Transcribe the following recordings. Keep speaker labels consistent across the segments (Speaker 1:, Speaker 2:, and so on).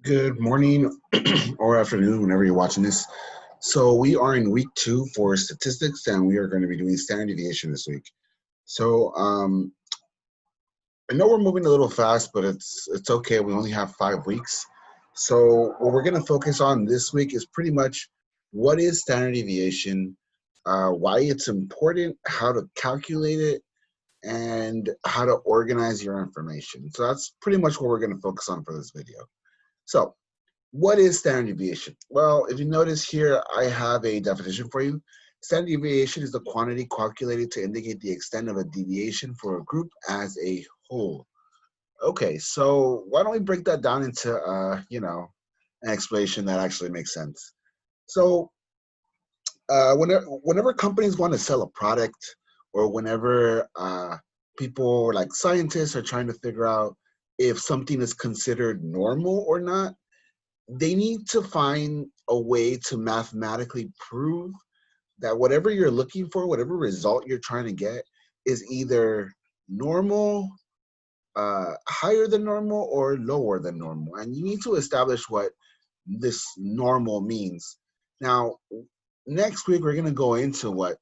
Speaker 1: Good morning or afternoon, whenever you're watching this. So we are in week 2 for statistics, and we are going to be doing standard deviation this week. So I know we're moving a little fast, but it's okay. We only have 5 weeks. So what we're going to focus on this week is pretty much what is standard deviation, why it's important, how to calculate it, and how to organize your information. So that's pretty much what we're going to focus on for this video. So what is standard deviation? Well, if you notice here, I have a definition for you. Standard deviation is the quantity calculated to indicate the extent of a deviation for a group as a whole. Okay, so why don't we break that down into, an explanation that actually makes sense. So whenever companies want to sell a product, or whenever people like scientists are trying to figure out if something is considered normal or not, they need to find a way to mathematically prove that whatever you're looking for, whatever result you're trying to get, is either normal, higher than normal, or lower than normal. And you need to establish what this normal means. Now, next week we're going to go into what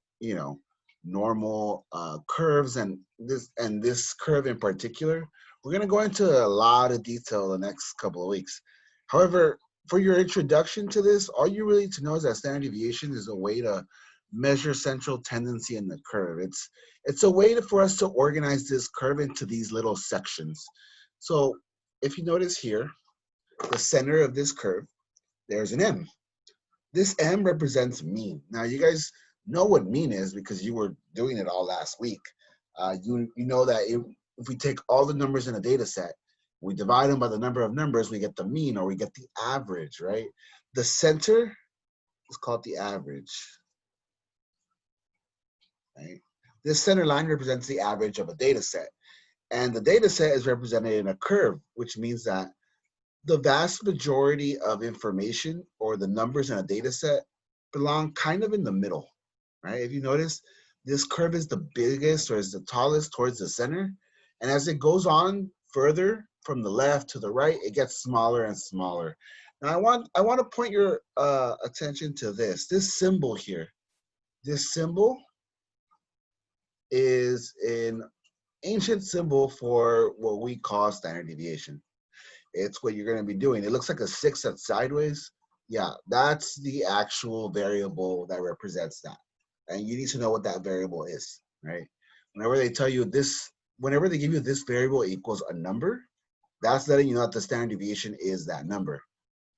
Speaker 1: normal curves and this curve in particular. We're going to go into a lot of detail the next couple of weeks. However, for your introduction to this, all you really need to know is that standard deviation is a way to measure central tendency in the curve. It's a way for us to organize this curve into these little sections. So if you notice here, the center of this curve, there's an M. This M represents mean. Now you guys know what mean is because you were doing it all last week. You know that if we take all the numbers in a data set, we divide them by the number of numbers, we get the mean, or we get the average, right? The center is called the average, right? This center line represents the average of a data set. And the data set is represented in a curve, which means that the vast majority of information or the numbers in a data set belong kind of in the middle, right? If you notice, this curve is the biggest or is the tallest towards the center. And as it goes on further from the left to the right, it gets smaller and smaller. Now I want to point your attention to this symbol here. This symbol is an ancient symbol for what we call standard deviation. It's what you're going to be doing. It looks like a 6 that's sideways. Yeah, that's the actual variable that represents that. And you need to know what that variable is, right? Whenever they tell you this, whenever they give you this variable equals a number, that's letting you know that the standard deviation is that number.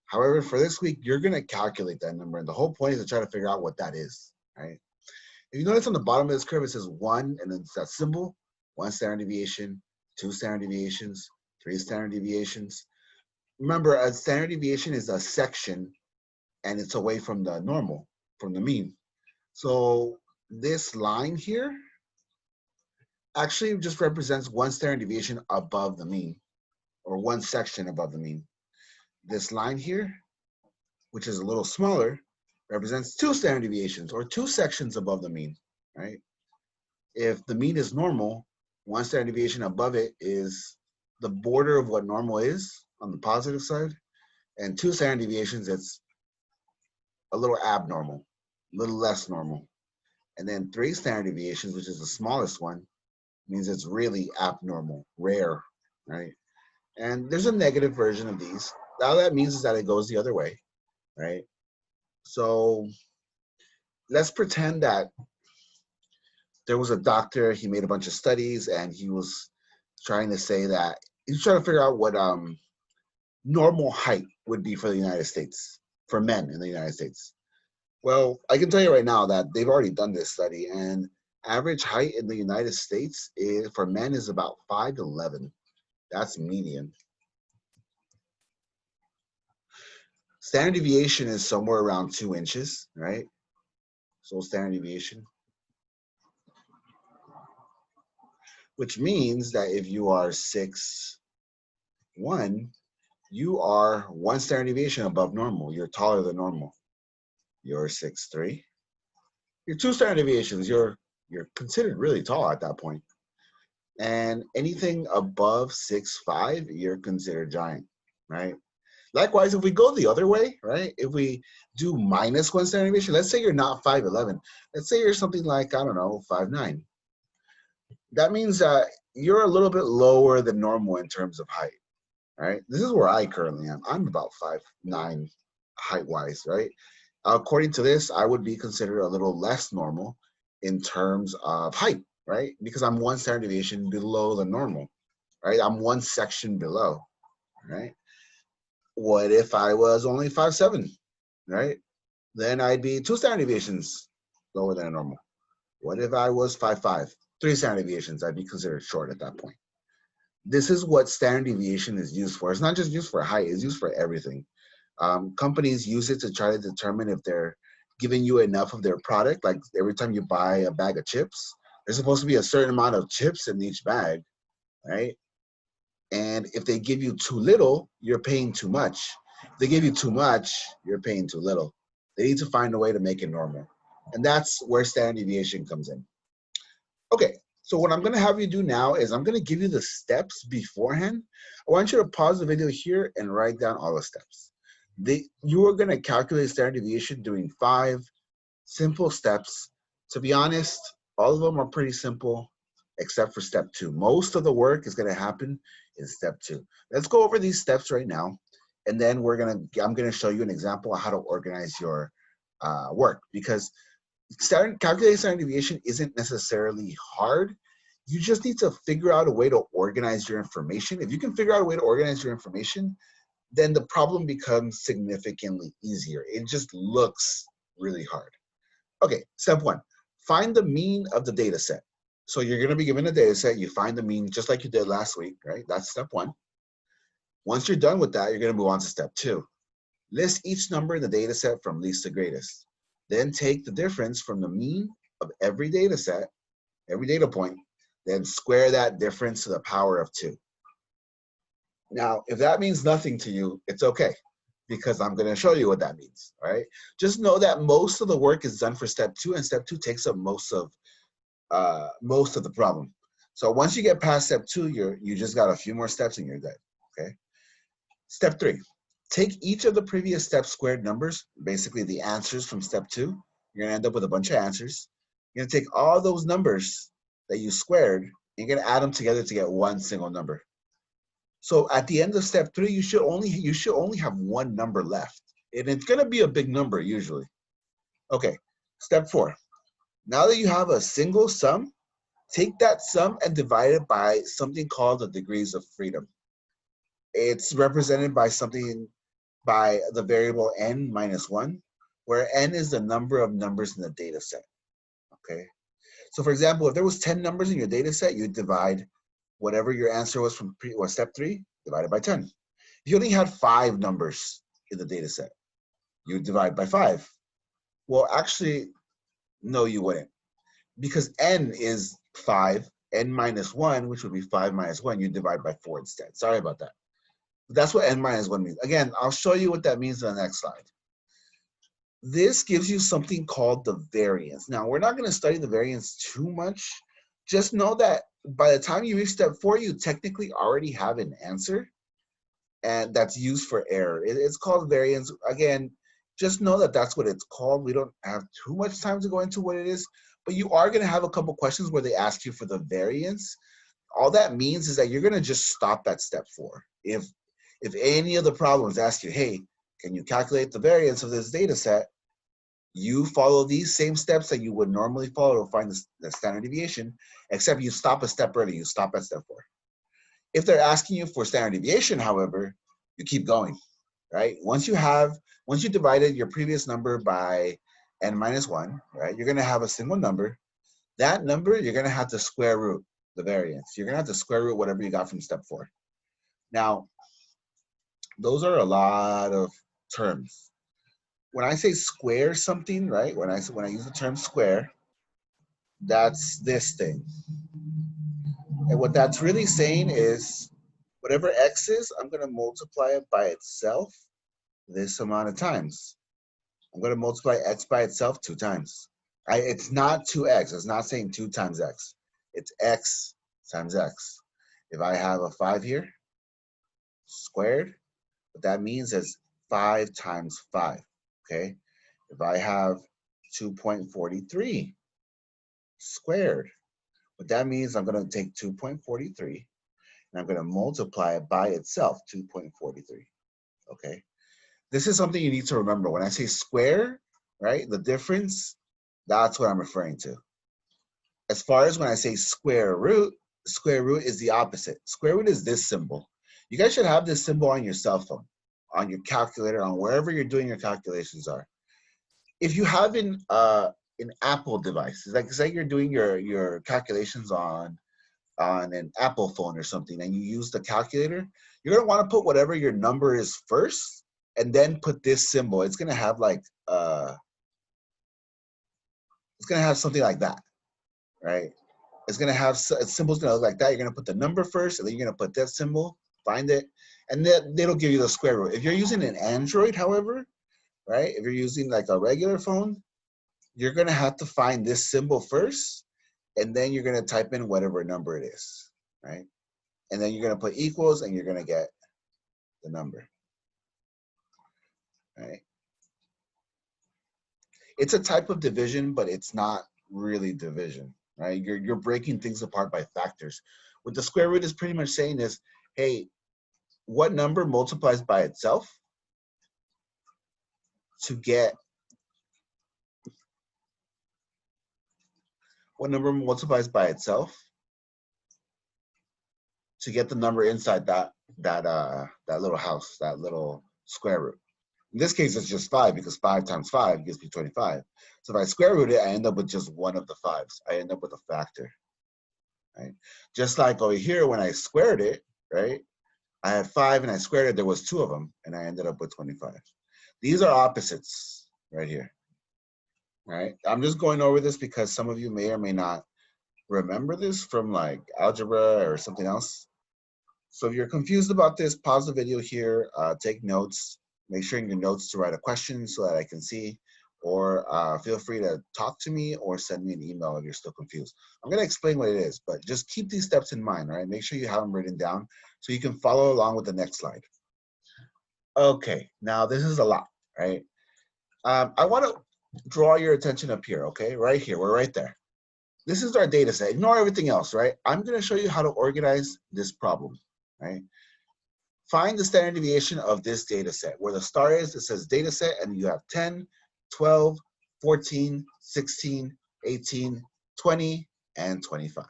Speaker 1: However, for this week, you're going to calculate that number. And the whole point is to try to figure out what that is, right? If you notice on the bottom of this curve, it says 1, and then it's that symbol, 1 standard deviation, 2 standard deviations, 3 standard deviations. Remember, a standard deviation is a section, and it's away from the normal, from the mean. So this line here actually just represents 1 standard deviation above the mean, or 1 section above the mean. This line here, which is a little smaller, represents 2 standard deviations, or 2 sections above the mean, right? If the mean is normal, 1 standard deviation above it is the border of what normal is on the positive side, and 2 standard deviations, it's a little abnormal, a little less normal. And then 3 standard deviations, which is the smallest one, means it's really abnormal, rare, right? And there's a negative version of these. All that means is that it goes the other way, right? So let's pretend that there was a doctor, he made a bunch of studies, and he was trying to say that, he's trying to figure out what normal height would be for the United States, for men in the United States. Well, I can tell you right now that they've already done this study, and average height in the United States is, for men, is about 5'11". That's median. Standard deviation is somewhere around 2 inches, right? So standard deviation, which means that if you are 6'1", you are 1 standard deviation above normal. You're taller than normal. You're 6'3". You're 2 standard deviations. You're considered really tall at that point. And anything above 6'5", you're considered giant, right? Likewise, if we go the other way, right? If we do minus one standard deviation, let's say you're not 5'11". Let's say you're something like, I don't know, 5'9". That means that you're a little bit lower than normal in terms of height, right? This is where I currently am. I'm about 5'9" height-wise, right? According to this, I would be considered a little less normal in terms of height, right? Because I'm one standard deviation below the normal, right? I'm one section below, right? What if I was only 5'7", right? Then I'd be 2 standard deviations lower than normal. What if I was 5'5", 3 standard deviations? I'd be considered short at that point. This is what standard deviation is used for. It's not just used for height, it's used for everything. Companies use it to try to determine if they're giving you enough of their product. Like every time you buy a bag of chips, there's supposed to be a certain amount of chips in each bag, right? And if they give you too little, you're paying too much. If they give you too much, you're paying too little. They need to find a way to make it normal. And that's where standard deviation comes in. Okay, so what I'm gonna have you do now is I'm gonna give you the steps beforehand. I want you to pause the video here and write down all the steps. You are gonna calculate standard deviation doing 5 simple steps. To be honest, all of them are pretty simple except for step 2. Most of the work is gonna happen in step 2. Let's go over these steps right now, and then I'm gonna show you an example of how to organize your work, because calculating standard deviation isn't necessarily hard. You just need to figure out a way to organize your information. If you can figure out a way to organize your information, then the problem becomes significantly easier. It just looks really hard. Okay, step 1, find the mean of the data set. So you're gonna be given a data set, you find the mean just like you did last week, right? That's step 1. Once you're done with that, you're gonna move on to step 2. List each number in the data set from least to greatest. Then take the difference from the mean of every data set, every data point, then square that difference to the power of 2. Now, if that means nothing to you, it's okay, because I'm gonna show you what that means, all right? Just know that most of the work is done for step 2, and step 2 takes up most of the problem. So once you get past step 2, you just got a few more steps and you're good, okay? Step 3, take each of the previous step squared numbers, basically the answers from step 2. You're gonna end up with a bunch of answers. You're gonna take all those numbers that you squared, and you're gonna add them together to get one single number. So at the end of step 3, you should only have one number left, and it's gonna be a big number usually. Okay, step 4. Now that you have a single sum, take that sum and divide it by something called the degrees of freedom. It's represented by the variable n minus 1, where n is the number of numbers in the data set, okay? So for example, if there was 10 numbers in your data set, you'd divide whatever your answer was from step 3, divided by 10. If you only had 5 numbers in the data set, you would divide by 5. Well, actually, no, you wouldn't. Because n is 5, n minus 1, which would be 5 minus 1, you divide by 4 instead. Sorry about that. That's what n minus 1 means. Again, I'll show you what that means on the next slide. This gives you something called the variance. Now, we're not going to study the variance too much. Just know that by the time you reach step 4, you technically already have an answer, and that's used for error. It's called variance. Again, just know that that's what it's called. We don't have too much time to go into what it is, but you are going to have a couple questions where they ask you for the variance. All that means is that you're going to just stop at step 4. If any of the problems ask you, hey, can you calculate the variance of this data set? You follow these same steps that you would normally follow to find the standard deviation, except you stop a step early, you stop at step 4. If they're asking you for standard deviation, however, you keep going, right? Once you divided your previous number by n minus 1, right, you're gonna have a single number. That number, you're gonna have to square root the variance. You're gonna have to square root whatever you got from step 4. Now, those are a lot of terms. When I say square something, right, when I use the term square, that's this thing. And what that's really saying is whatever x is, I'm going to multiply it by itself this amount of times. I'm going to multiply x by itself 2 times. It's not 2x. It's not saying 2 times x. It's x times x. If I have a 5 here, squared, What that means is 5 times 5, okay? If I have 2.43 squared, what that means, I'm going to take 2.43 and I'm going to multiply it by itself, 2.43, okay? This is something you need to remember. When I say square, right, the difference, that's what I'm referring to. As far as when I say square root is the opposite. Square root is this symbol. You guys should have this symbol on your cell phone, on your calculator, on wherever you're doing your calculations are. If you have an Apple device, it's like you're doing your calculations on an Apple phone or something, and you use the calculator, you're gonna want to put whatever your number is first, and then put this symbol. It's gonna have like it's gonna have something like that, right? It's gonna have a symbol's gonna look like that. You're gonna put the number first, and then you're gonna put that symbol, find it, and then it'll give you the square root. If you're using an Android, however, right? If you're using like a regular phone, you're gonna have to find this symbol first, and then you're gonna type in whatever number it is, right? And then you're gonna put equals, and you're gonna get the number, right? It's a type of division, but it's not really division, right? You're breaking things apart by factors. What the square root is pretty much saying is, hey, what number multiplies by itself to get the number inside that little house, that little square root. In this case, it's just 5 because 5 times 5 gives me 25. So if I square root it, I end up with just one of the 5s. I end up with a factor, right? Just like over here, when I squared it, right? I had 5 and I squared it, there was 2 of them, and I ended up with 25. These are opposites right here, right? I'm just going over this because some of you may or may not remember this from like algebra or something else. So if you're confused about this, pause the video here, take notes, make sure in your notes to write a question so that I can see, or feel free to talk to me or send me an email if you're still confused. I'm gonna explain what it is, but just keep these steps in mind, right? Make sure you have them written down so you can follow along with the next slide. Okay, now this is a lot, right? I wanna draw your attention up here, okay? Right here, we're right there. This is our data set. Ignore everything else, right? I'm gonna show you how to organize this problem, right? Find the standard deviation of this data set. Where the star is, it says data set, and you have 10, 12, 14, 16, 18, 20, and 25.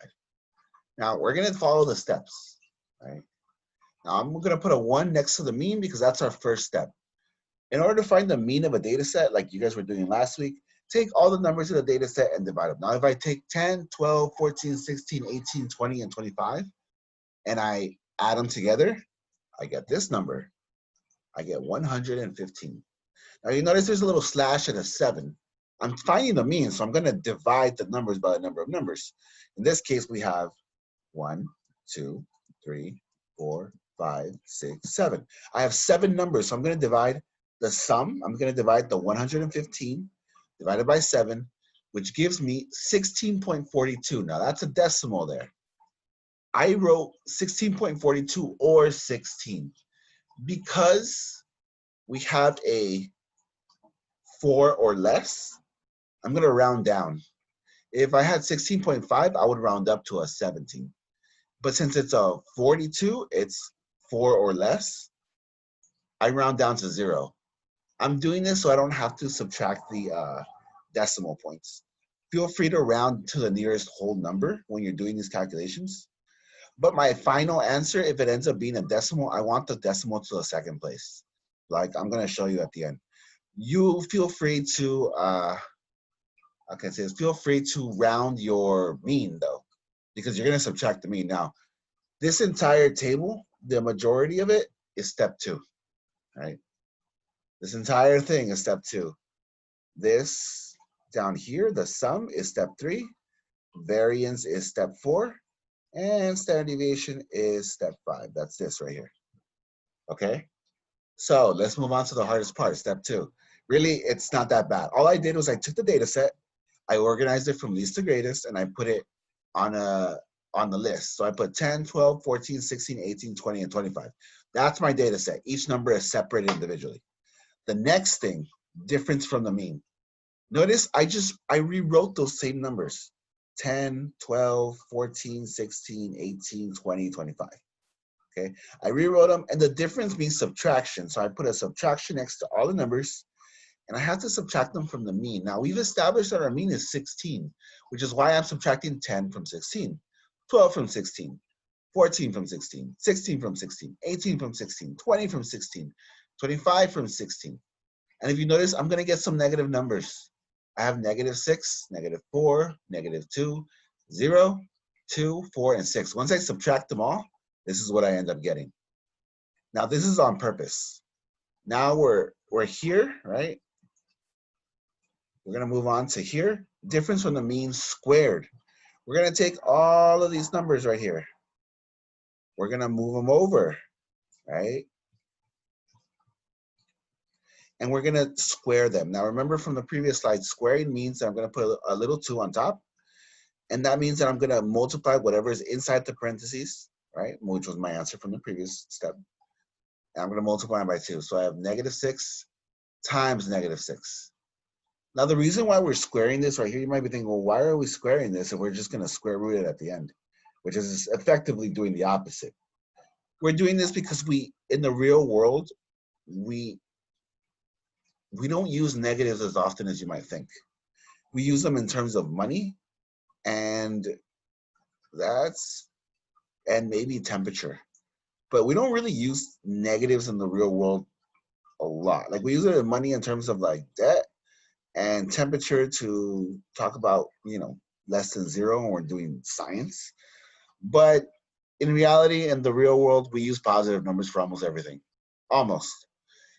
Speaker 1: Now, we're gonna follow the steps, right? Now, I'm gonna put a 1 next to the mean because that's our first step. In order to find the mean of a data set, like you guys were doing last week, take all the numbers of the data set and divide them. Now, if I take 10, 12, 14, 16, 18, 20, and 25, and I add them together, I get this number. I get 115. Now you notice there's a little slash and a 7. I'm finding the mean, so I'm going to divide the numbers by the number of numbers. In this case, we have 1, 2, 3, 4, 5, 6, 7. I have 7 numbers, so I'm going to divide the sum. I'm going to divide the 115 divided by 7, which gives me 16.42. Now that's a decimal there. I wrote 16.42 or 16 because we have a 4 or less. I'm going to round down. If I had 16.5, I would round up to a 17. But since it's a 42, it's 4 or less, I round down to 0. I'm doing this so I don't have to subtract the decimal points. Feel free to round to the nearest whole number when you're doing these calculations. But my final answer, if it ends up being a decimal, I want the decimal to the second place. Like I'm going to show you at the end. You feel free to, feel free to round your mean though, because you're going to subtract the mean. Now, this entire table, the majority of it is step 2, right? This entire thing is step 2. This down here, the sum is step 3. Variance is step 4. And standard deviation is step 5. That's this right here. Okay? So let's move on to the hardest part, step 2. Really, it's not that bad. All I did was I took the data set, I organized it from least to greatest, and I put it on a on the list. So I put 10, 12, 14, 16, 18, 20, and 25. That's my data set. Each number is separated individually. The next thing, difference from the mean. Notice I rewrote those same numbers. 10, 12, 14, 16, 18, 20, 25. Okay, I rewrote them, and the difference means subtraction. So I put a subtraction next to all the numbers, and I have to subtract them from the mean. Now, we've established that our mean is 16, which is why I'm subtracting 10 from 16, 12 from 16, 14 from 16, 16 from 16, 18 from 16, 20 from 16, 25 from 16. And if you notice, I'm going to get some negative numbers. I have -6, -4, -2, 0, 2, 4, and 6. Once I subtract them all, this is what I end up getting. Now, this is on purpose. Now we're here, right? We're going to move on to here. Difference from the mean squared. We're going to take all of these numbers right here. We're going to move them over, right? And we're going to square them. Now, remember from the previous slide, squaring means that I'm going to put a little 2 on top. And that means that I'm going to multiply whatever is inside the parentheses, right? Which was my answer from the previous step. And I'm going to multiply by 2. So I have -6 times -6. Now, the reason why we're squaring this right here, you might be thinking, well, why are we squaring this if we're just going to square root it at the end, which is effectively doing the opposite. We're doing this because in the real world, we don't use negatives as often as you might think. We use them in terms of money and maybe temperature. But we don't really use negatives in the real world a lot. Like we use it in money in terms of like debt and temperature to talk about, less than 0 when we're doing science. But in reality, in the real world, we use positive numbers for almost everything. Almost.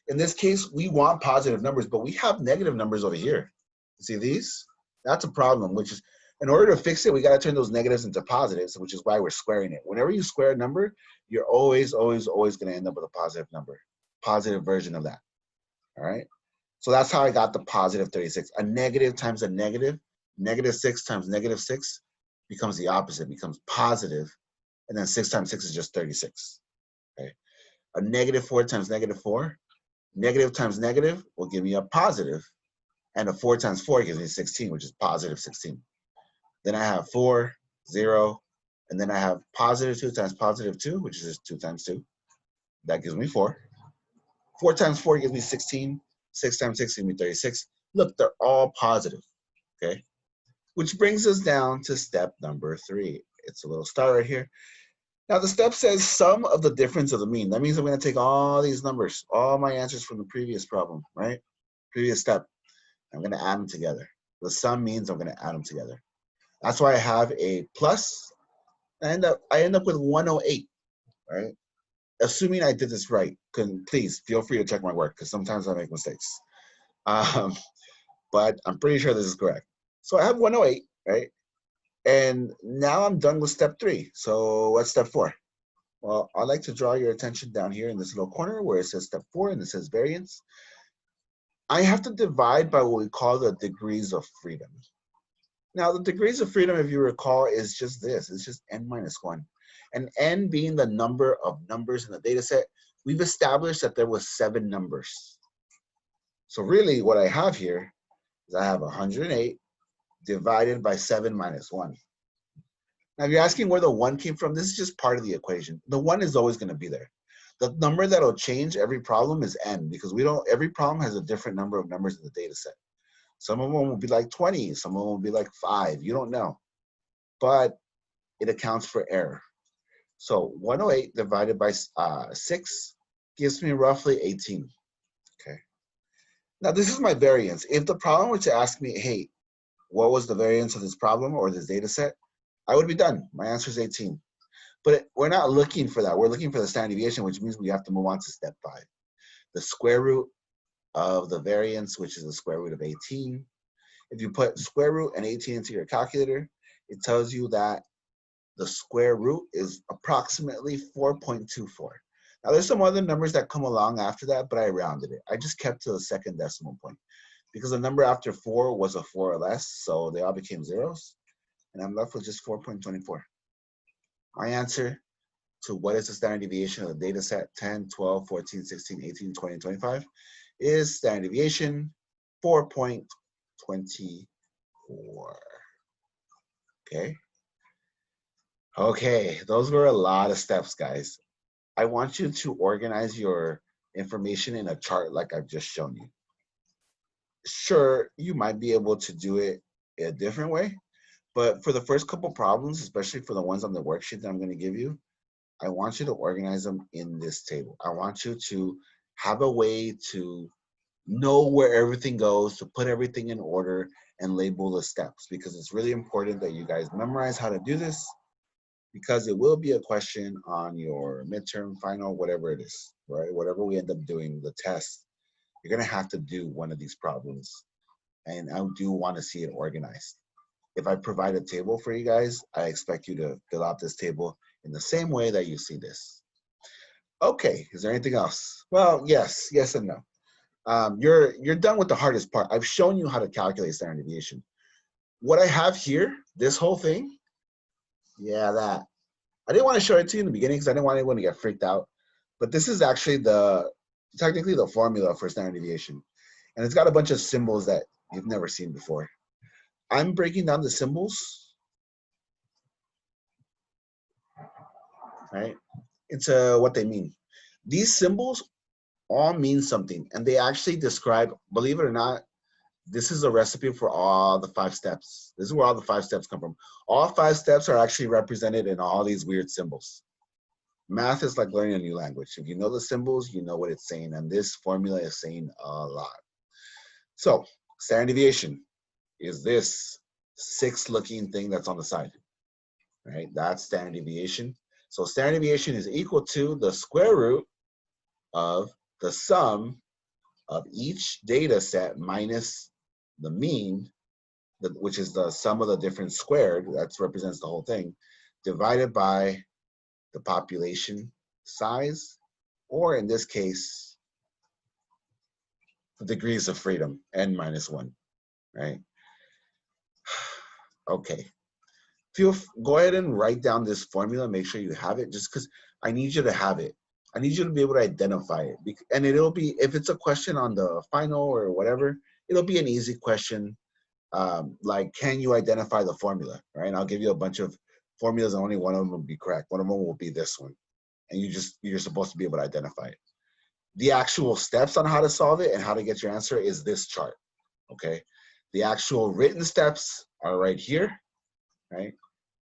Speaker 1: In this case, we want positive numbers, but we have negative numbers over here. See these? That's a problem, which is, in order to fix it, we got to turn those negatives into positives, which is why we're squaring it. Whenever you square a number, you're always, always, always going to end up with a positive number, positive version of that. All right? So that's how I got the positive 36. A negative times a negative, -6 times -6 becomes the opposite, becomes positive, and then 6 times 6 is just 36. Okay? A -4 times -4, negative times negative will give me a positive, and a 4 times 4 gives me 16, which is positive 16. Then I have 4, 0, and then I have positive 2 times positive 2, which is just 2 times 2. That gives me 4. 4 times 4 gives me 16. 6 times 6 gives me 36. Look, they're all positive, okay? Which brings us down to step number 3. It's a little star right here. Now the step says sum of the difference of the mean. That means I'm going to take all these numbers, all my answers from the previous problem, right? Previous step. I'm going to add them together. The sum means I'm going to add them together. That's why I have a plus. I end up with 108, right? Assuming I did this right, please feel free to check my work because sometimes I make mistakes. But I'm pretty sure this is correct. So I have 108, right? And now I'm done with step 3. So what's step 4? Well, I'd like to draw your attention down here in this little corner where it says step 4 and it says variance. I have to divide by what we call the degrees of freedom. Now, the degrees of freedom, if you recall, is just this. It's just n minus 1. And n being the number of numbers in the data set, we've established that there was 7 numbers. So really what I have here is I have 108 divided by 7 minus 1. Now, if you're asking where the 1 came from, this is just part of the equation. The 1 is always going to be there. The number that'll change every problem is n, because every problem has a different number of numbers in the data set. Some of them will be like 20, some of them will be like 5, you don't know. But it accounts for error. So 108 divided by 6 gives me roughly 18, okay? Now this is my variance. If the problem were to ask me, hey, what was the variance of this problem or this data set, I would be done. My answer is 18. But we're not looking for that. We're looking for the standard deviation, which means we have to move on to step 5. The square root of the variance, which is the square root of 18. If you put square root and 18 into your calculator, it tells you that the square root is approximately 4.24. Now there's some other numbers that come along after that, but I rounded it. I just kept to the second decimal point because the number after 4 was a 4 or less, so they all became zeros, and I'm left with just 4.24. My answer to what is the standard deviation of the data set 10, 12, 14, 16, 18, 20, 25 is standard deviation 4.24. Okay. Okay, those were a lot of steps, guys. I want you to organize your information in a chart like I've just shown you. Sure, you might be able to do it a different way, but for the first couple problems, especially for the ones on the worksheet that I'm going to give you, I want you to organize them in this table. I want you to have a way to know where everything goes, to put everything in order and label the steps, because it's really important that you guys memorize how to do this, because it will be a question on your midterm, final, whatever it is, right? Whatever we end up doing, the test, you're gonna have to do one of these problems. And I do want to see it organized. If I provide a table for you guys, I expect you to fill out this table in the same way that you see this. Okay, is there anything else? Well, yes and no. You're done with the hardest part. I've shown you how to calculate standard deviation. What I have here, this whole thing, yeah, that. I didn't want to show it to you in the beginning because I didn't want anyone to get freaked out. But this is actually technically the formula for standard deviation. And it's got a bunch of symbols that you've never seen before. I'm breaking down the symbols, right, into what they mean. These symbols all mean something, and they actually describe, believe it or not, this is a recipe for all the 5 steps. This is where all the 5 steps come from. All 5 steps are actually represented in all these weird symbols. Math is like learning a new language. If you know the symbols, you know what it's saying, and this formula is saying a lot. So, standard deviation is this 6-looking thing that's on the side, right? That's standard deviation. So standard deviation is equal to the square root of the sum of each data set minus the mean, which is the sum of the difference squared, that represents the whole thing, divided by the population size, or in this case, the degrees of freedom, n minus 1, right? Okay. Go ahead and write down this formula. Make sure you have it, just because I need you to have it. I need you to be able to identify it. And it'll be, if it's a question on the final or whatever, it'll be an easy question. Like, can you identify the formula, right? I'll give you a bunch of formulas and only one of them will be correct. One of them will be this one. And you're supposed to be able to identify it. The actual steps on how to solve it and how to get your answer is this chart, okay? The actual written steps are right here, right?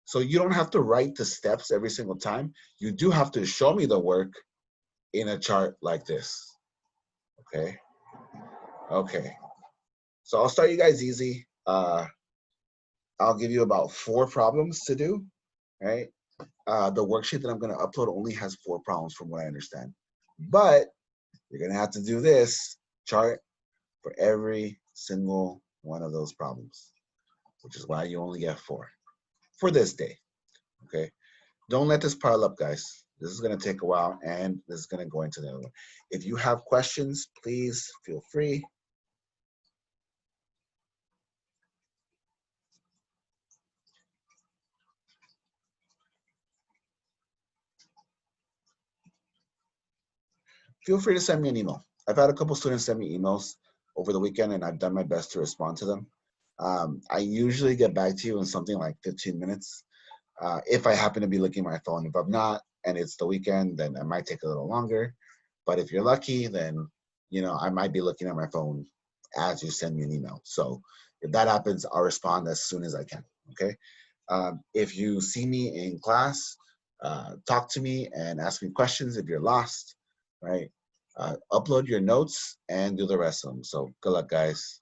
Speaker 1: So you don't have to write the steps every single time. You do have to show me the work in a chart like this, okay? Okay, so I'll start you guys easy. I'll give you about 4 problems to do, right? The worksheet that I'm gonna upload only has 4 problems from what I understand. But you're gonna have to do this chart for every single one of those problems, which is why you only get 4 for this day, okay? Don't let this pile up, guys. This is gonna take a while, and this is gonna go into the other one. If you have questions, please feel free. Feel free to send me an email. I've had a couple students send me emails over the weekend, and I've done my best to respond to them. I usually get back to you in something like 15 minutes. If I happen to be looking at my phone. If I'm not, and it's the weekend, then it might take a little longer. But if you're lucky, then I might be looking at my phone as you send me an email. So if that happens, I'll respond as soon as I can. Okay. If you see me in class, talk to me and ask me questions if you're lost, right? Upload your notes and do the rest of them. So good luck, guys.